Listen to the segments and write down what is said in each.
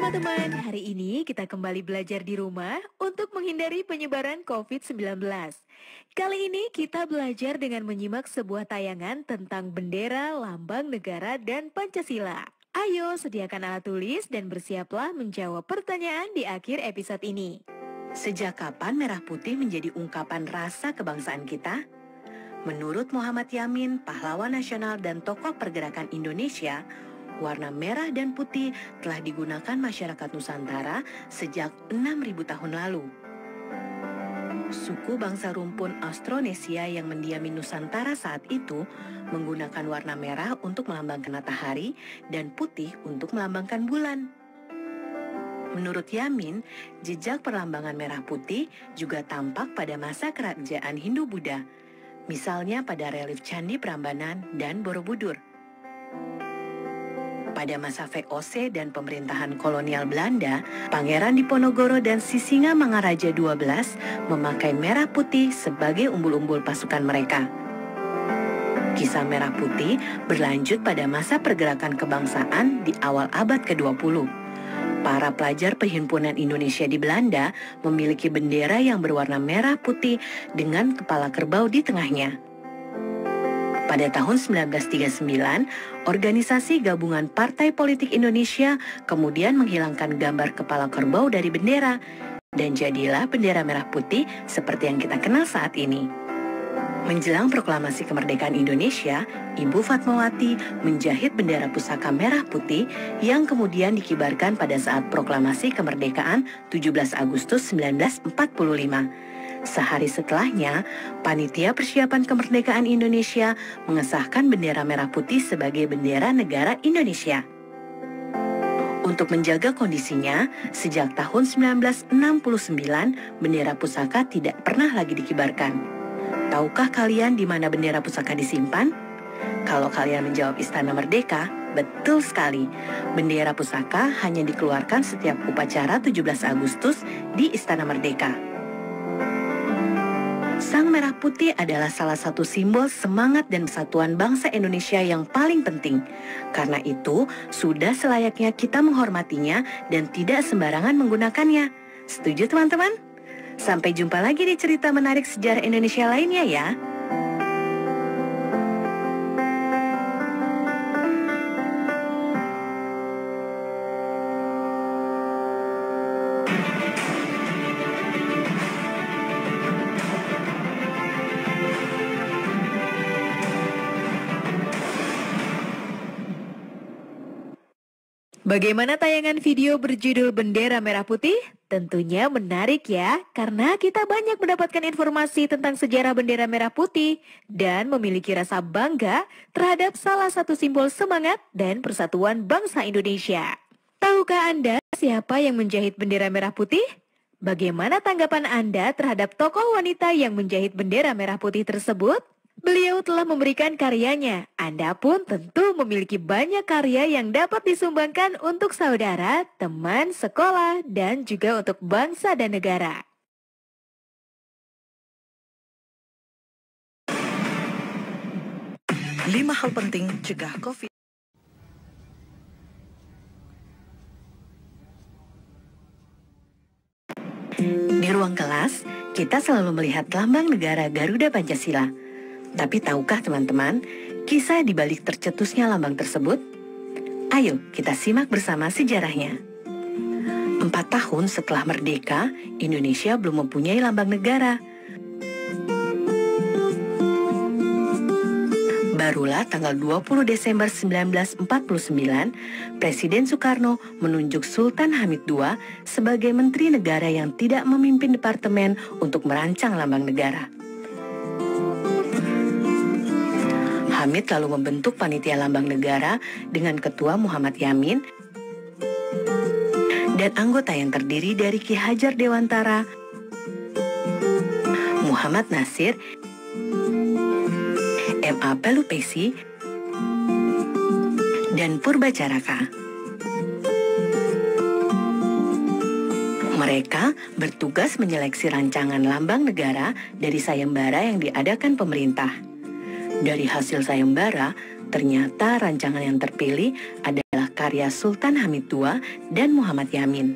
teman-teman, hari ini kita kembali belajar di rumah untuk menghindari penyebaran COVID-19. Kali ini kita belajar dengan menyimak sebuah tayangan tentang bendera, lambang negara, dan Pancasila. Ayo sediakan alat tulis dan bersiaplah menjawab pertanyaan di akhir episode ini. Sejak kapan merah putih menjadi ungkapan rasa kebangsaan kita? Menurut Muhammad Yamin, pahlawan nasional dan tokoh pergerakan Indonesia, warna merah dan putih telah digunakan masyarakat Nusantara sejak 6.000 tahun lalu. Suku bangsa rumpun Austronesia yang mendiami Nusantara saat itu menggunakan warna merah untuk melambangkan matahari dan putih untuk melambangkan bulan. Menurut Yamin, jejak perlambangan merah putih juga tampak pada masa kerajaan Hindu-Buddha, misalnya pada relief Candi Prambanan dan Borobudur. Pada masa VOC dan pemerintahan kolonial Belanda, Pangeran Diponegoro dan Sisingamangaraja XII memakai merah putih sebagai umbul-umbul pasukan mereka. Kisah merah putih berlanjut pada masa pergerakan kebangsaan di awal abad ke-20. Para pelajar Perhimpunan Indonesia di Belanda memiliki bendera yang berwarna merah putih dengan kepala kerbau di tengahnya. Pada tahun 1939, organisasi gabungan Partai Politik Indonesia kemudian menghilangkan gambar kepala kerbau dari bendera dan jadilah bendera merah putih seperti yang kita kenal saat ini. Menjelang proklamasi kemerdekaan Indonesia, Ibu Fatmawati menjahit bendera pusaka merah putih yang kemudian dikibarkan pada saat proklamasi kemerdekaan 17 Agustus 1945. Sehari setelahnya, Panitia Persiapan Kemerdekaan Indonesia mengesahkan bendera merah putih sebagai bendera negara Indonesia. Untuk menjaga kondisinya, sejak tahun 1969, bendera pusaka tidak pernah lagi dikibarkan. Tahukah kalian di mana bendera pusaka disimpan? Kalau kalian menjawab Istana Merdeka, betul sekali. Bendera pusaka hanya dikeluarkan setiap upacara 17 Agustus di Istana Merdeka. Sang merah putih adalah salah satu simbol semangat dan persatuan bangsa Indonesia yang paling penting. Karena itu, sudah selayaknya kita menghormatinya dan tidak sembarangan menggunakannya. Setuju teman-teman? Sampai jumpa lagi di cerita menarik sejarah Indonesia lainnya ya. Bagaimana tayangan video berjudul Bendera Merah Putih? Tentunya menarik ya, karena kita banyak mendapatkan informasi tentang sejarah bendera merah putih dan memiliki rasa bangga terhadap salah satu simbol semangat dan persatuan bangsa Indonesia. Tahukah Anda siapa yang menjahit bendera merah putih? Bagaimana tanggapan Anda terhadap tokoh wanita yang menjahit bendera merah putih tersebut? Beliau telah memberikan karyanya. Anda pun tentu memiliki banyak karya yang dapat disumbangkan untuk saudara, teman, sekolah, dan juga untuk bangsa dan negara. Lima hal penting cegah COVID. Di ruang kelas, kita selalu melihat lambang negara Garuda Pancasila. Tapi tahukah teman-teman, kisah di balik tercetusnya lambang tersebut? Ayo kita simak bersama sejarahnya. 4 tahun setelah merdeka, Indonesia belum mempunyai lambang negara. Barulah tanggal 20 Desember 1949, Presiden Soekarno menunjuk Sultan Hamid II sebagai Menteri Negara yang tidak memimpin departemen untuk merancang lambang negara. Hamid lalu membentuk panitia lambang negara dengan Ketua Muhammad Yamin dan anggota yang terdiri dari Ki Hajar Dewantara, Muhammad Nasir, M.A. Pelupesi, dan Purbacaraka. Mereka bertugas menyeleksi rancangan lambang negara dari sayembara yang diadakan pemerintah. Dari hasil sayembara, ternyata rancangan yang terpilih adalah karya Sultan Hamid II dan Muhammad Yamin.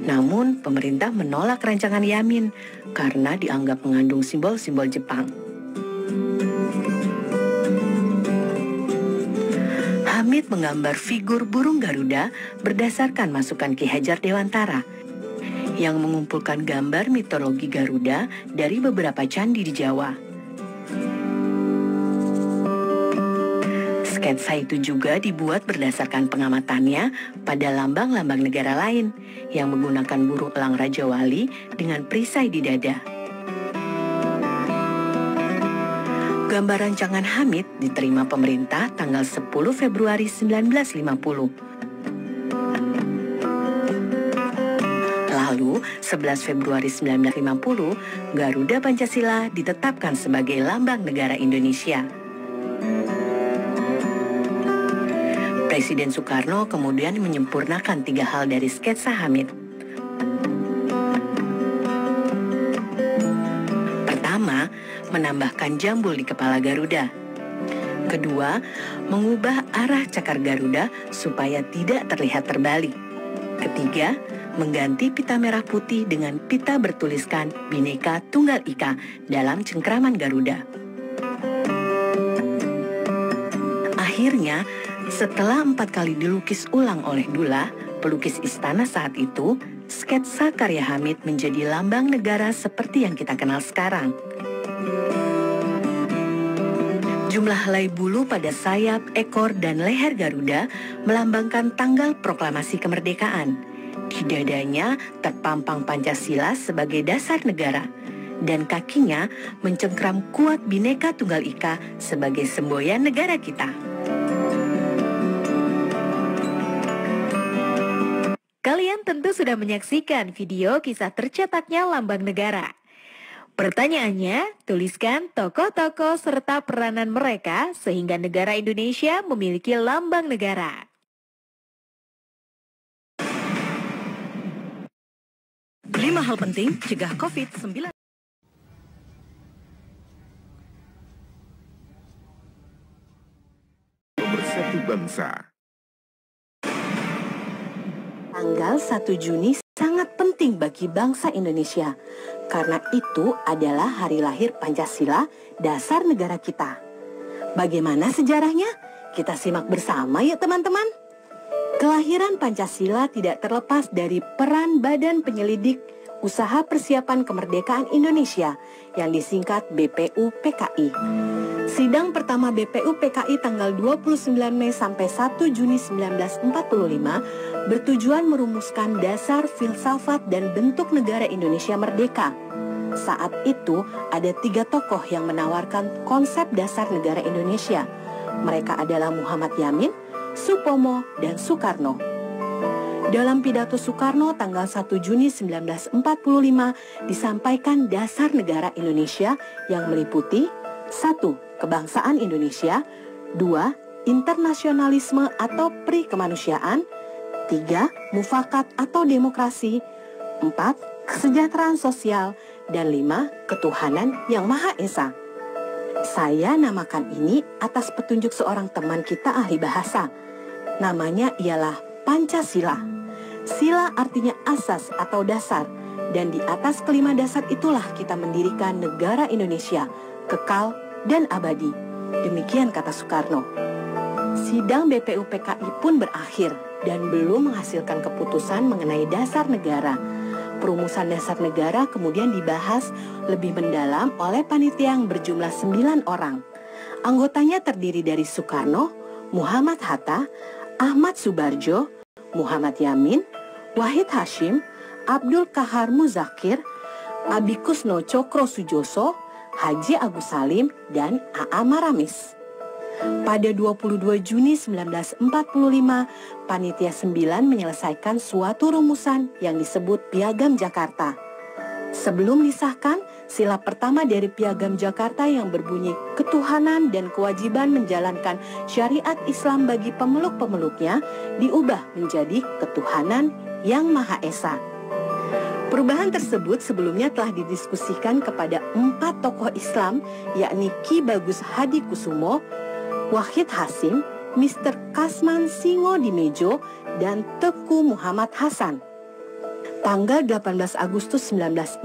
Namun, pemerintah menolak rancangan Yamin karena dianggap mengandung simbol-simbol Jepang. Hamid menggambar figur burung Garuda berdasarkan masukan Ki Hajar Dewantara yang mengumpulkan gambar mitologi Garuda dari beberapa candi di Jawa. Sketsa itu juga dibuat berdasarkan pengamatannya pada lambang-lambang negara lain yang menggunakan burung elang Raja Wali dengan perisai di dada. Gambar rancangan Hamid diterima pemerintah tanggal 10 Februari 1950. Lalu, 11 Februari 1950, Garuda Pancasila ditetapkan sebagai lambang negara Indonesia. Presiden Soekarno kemudian menyempurnakan 3 hal dari sketsa Hamid. Pertama, menambahkan jambul di kepala Garuda. Kedua, mengubah arah cakar Garuda supaya tidak terlihat terbalik. Ketiga, mengganti pita merah putih dengan pita bertuliskan Bhinneka Tunggal Ika dalam cengkraman Garuda. Akhirnya, setelah 4 kali dilukis ulang oleh Dullah, pelukis istana saat itu, sketsa karya Hamid menjadi lambang negara seperti yang kita kenal sekarang. Jumlah helai bulu pada sayap, ekor, dan leher Garuda melambangkan tanggal proklamasi kemerdekaan. Di dadanya terpampang Pancasila sebagai dasar negara, dan kakinya mencengkram kuat Bhinneka Tunggal Ika sebagai semboyan negara kita. Kalian tentu sudah menyaksikan video kisah tercetaknya lambang negara. Pertanyaannya, tuliskan tokoh-tokoh serta peranan mereka sehingga negara Indonesia memiliki lambang negara. Lima hal penting cegah COVID-19. Pemersatu bangsa. Tanggal 1 Juni sangat penting bagi bangsa Indonesia, karena itu adalah hari lahir Pancasila, dasar negara kita. Bagaimana sejarahnya? Kita simak bersama yuk teman-teman. Kelahiran Pancasila tidak terlepas dari peran Badan Penyelidik Usaha Persiapan Kemerdekaan Indonesia yang disingkat BPUPKI. Sidang pertama BPUPKI tanggal 29 Mei sampai 1 Juni 1945 bertujuan merumuskan dasar filsafat dan bentuk negara Indonesia merdeka. Saat itu ada 3 tokoh yang menawarkan konsep dasar negara Indonesia. Mereka adalah Muhammad Yamin, Supomo, dan Soekarno. Dalam pidato Soekarno tanggal 1 Juni 1945 disampaikan dasar negara Indonesia yang meliputi 1. Kebangsaan Indonesia, 2. Internasionalisme atau pri kemanusiaan, 3. Mufakat atau demokrasi, 4. Kesejahteraan sosial, dan 5. Ketuhanan yang Maha Esa. Saya namakan ini atas petunjuk seorang teman kita ahli bahasa. Namanya ialah Pancasila. Sila artinya asas atau dasar, dan di atas kelima dasar itulah kita mendirikan negara Indonesia, kekal dan abadi. Demikian kata Soekarno. Sidang BPUPKI pun berakhir dan belum menghasilkan keputusan mengenai dasar negara. Perumusan dasar negara kemudian dibahas lebih mendalam oleh panitia yang berjumlah 9 orang. Anggotanya terdiri dari Soekarno, Muhammad Hatta, Ahmad Subarjo, Muhammad Yamin, Wahid Hashim, Abdul Kahar Muzakir, Abikusno Cokro Sujoso, Haji Agus Salim, dan A.A. Maramis. Pada 22 Juni 1945, Panitia 9 menyelesaikan suatu rumusan yang disebut Piagam Jakarta. Sebelum disahkan, sila pertama dari Piagam Jakarta yang berbunyi ketuhanan dan kewajiban menjalankan syariat Islam bagi pemeluk-pemeluknya diubah menjadi ketuhanan yang Maha Esa. Perubahan tersebut sebelumnya telah didiskusikan kepada 4 tokoh Islam, yakni Ki Bagus Hadi Kusumo, Wahid Hasim, Mr. Kasman Singo-Dimejo, dan Teku Muhammad Hasan. Tanggal 18 Agustus 1945,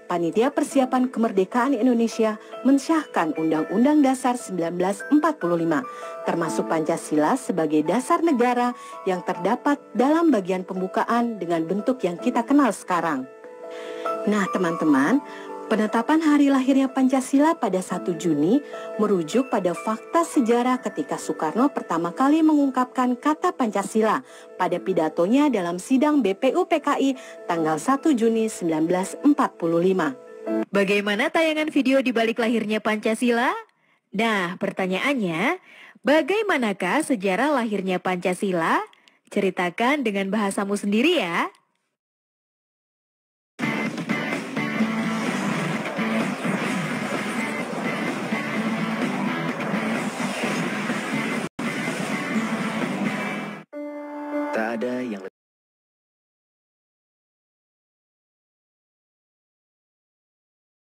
Panitia Persiapan Kemerdekaan Indonesia mensyahkan Undang-Undang Dasar 1945, termasuk Pancasila sebagai dasar negara yang terdapat dalam bagian pembukaan dengan bentuk yang kita kenal sekarang. Nah teman-teman, penetapan hari lahirnya Pancasila pada 1 Juni merujuk pada fakta sejarah ketika Soekarno pertama kali mengungkapkan kata Pancasila pada pidatonya dalam sidang BPUPKI tanggal 1 Juni 1945. Bagaimana tayangan video di balik lahirnya Pancasila? Nah, pertanyaannya, bagaimanakah sejarah lahirnya Pancasila? Ceritakan dengan bahasamu sendiri ya. Tak ada yang